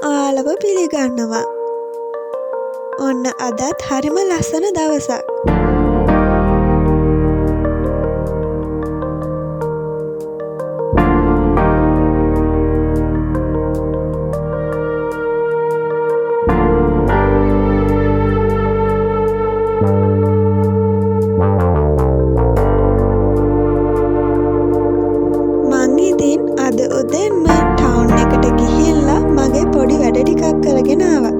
ඔයාලව පිළිගන්නවා. ඔන්න අදත් හරිම ලස්සන දවසක්. මං ඉතින් අද උදෙන්ම ටවුන් එකට ගිහිල්ලා මගේ පොඩි වැඩ ටිකක් කරගෙන ආවා.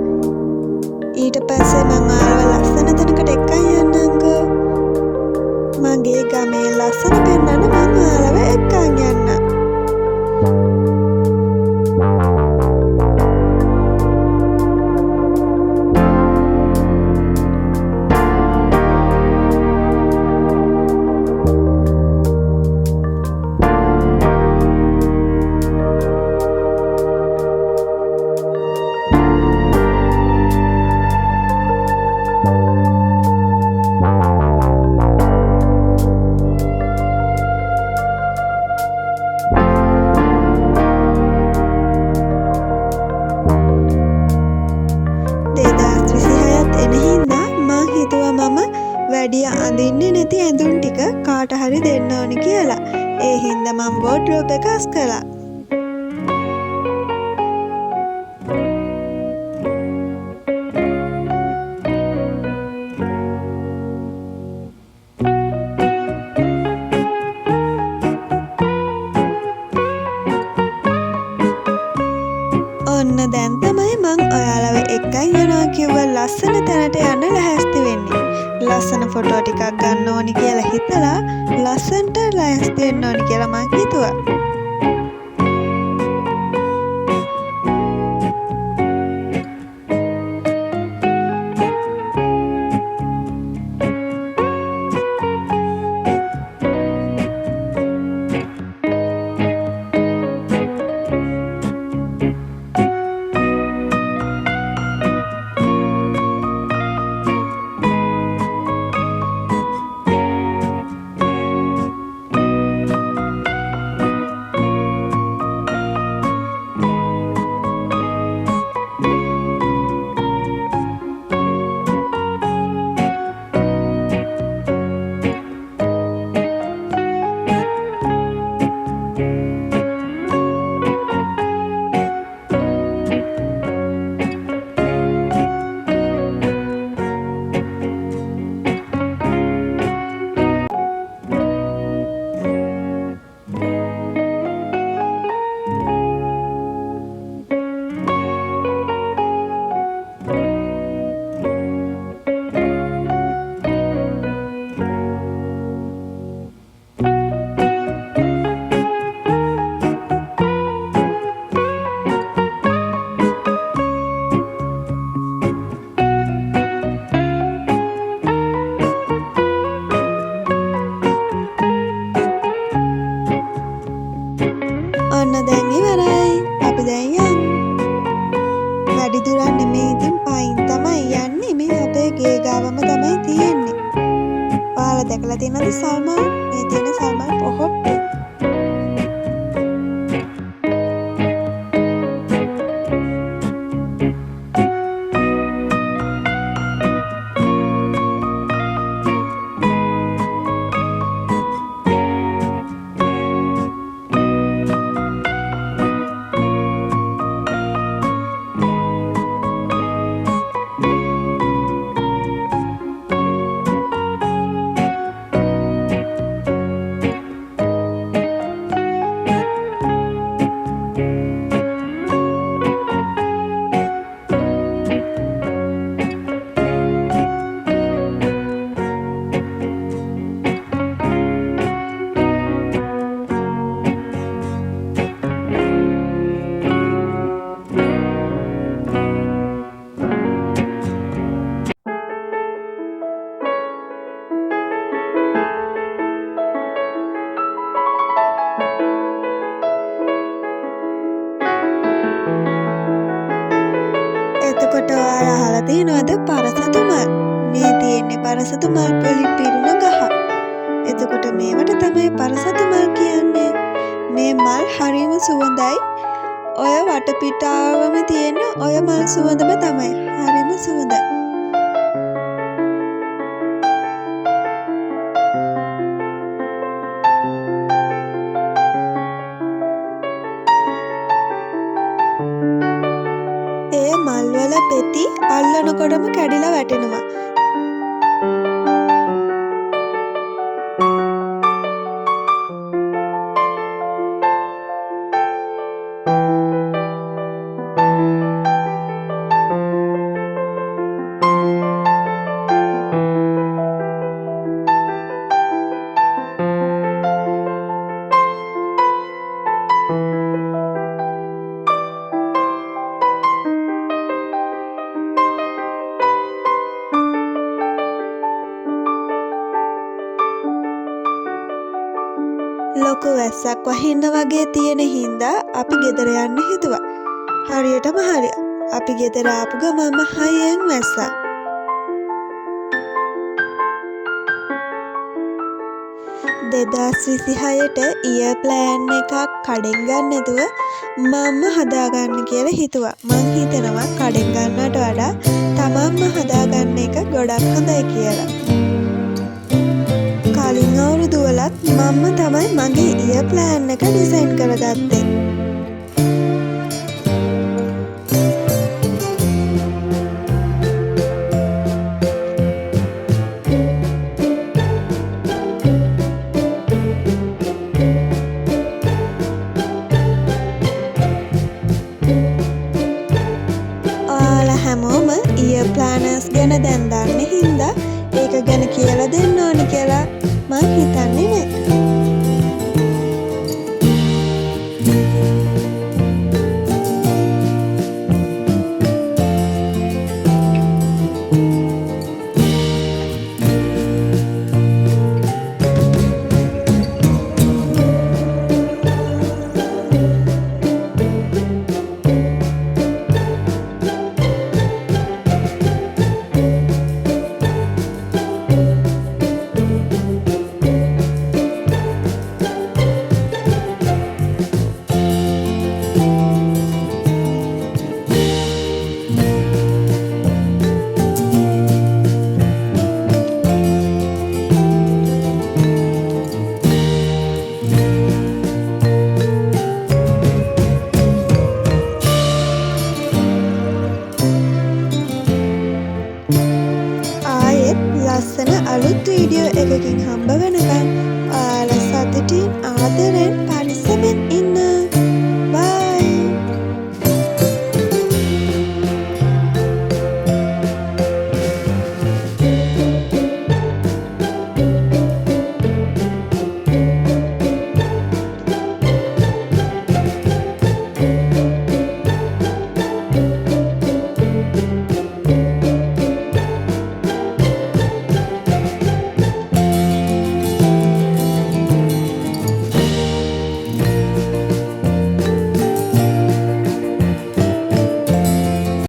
ඊට පස්සේ මං ඔයාලව ලස්සන තැනකට එක්කන් යන්නම්කෝ. මගේ ගමේ ලස්සන පෙන්වන්න මං ඔයාලව එක්කන් යන්නම්. වැඩිය අඳින්නේ නැති ඇඳුම් ටික කාට හරි දෙන්න ඕනි කියලා. ඒ හින්දා මම වෝඩ්‍රෝබ් එක අස් කළා. ඔන්න දැන් තමයි මං ඔයාලව එක්කන් යනවා කිව්ව ලස්සන තැනට යන්න ලැහැස්ති වෙන්නේ. ලස්සන ෆොටෝ ටිකක් ගන්න ඕනි කියලා හිතලා ලස්සනට ලෑස්ති වෙන්න ඕනි කියලා මං හිතුවා. ඔන්න දැන් ඉවරයි. අපි දැන් යමු. වැඩි දුරක් නෙමෙයි, ඉතින් පයින් තමයි යන්නේ. මේ අපේ ගේ ගාවම තමයි තියෙන්නේ. ඔයාලා දැකලා තියෙනවද සල්මල්? මේ තියෙන සල්මල් පොහොට්ටු. එතකොට ඔයාලා අහලා තියෙනවද පරසතු මල්? මේ තියෙන්නේ පරසතු මල් වලින් පිරුණ ගහ. එතකොට මේවට තමයි පරසතු මල් කියන්නේ. මේ මල් හරිම සුවඳයි. ඔය වටපිටාවම තියෙන ඔය මල් සුවඳම තමයි. හරිම සුවඳයි. ඒ මල්වල පෙති අල්ලනකොටම කැඩිලා වැටෙනවා. ලොකු වැස්සක් වහින්න වගේ තියෙන හින්දා අපි ගෙදර යන්න හිතුවා. හරියටම හරි. අපි ගෙදර ආපු ගමන්ම හයියෙන් වැස්සා. දෙදස් 26ට ඉයර් ප්ලෑන් එකක් කඩෙන් ගන්න නැතුව මම්ම හදාගන්න කියලා හිතුවා. මං හිතනවා කඩෙන් ගන්නට වඩා තමන්ම හදාගන්න එක ගොඩක් හොඳයි කියලා. කලින් අවුරුදු වලත් මම්ම තමයි මගේ ඉයර් ප්ලෑන් එක ඩිසයින් කරගත්තේ. ඔයාලා හැමෝම ඉයර් ප්ලෑනර්ස් ගැන දැන් දන්න හින්දා ඒක ගැන කියලා දෙන්න ඕනි කියලා මං හිතන්නේ නෑ. ලස්සන අලුත් වීඩියෝ එකකින් හම්බ වෙනකම් ඔයාලා සතුටින් ආදරෙන් පරිස්සමෙන් ඉන්න.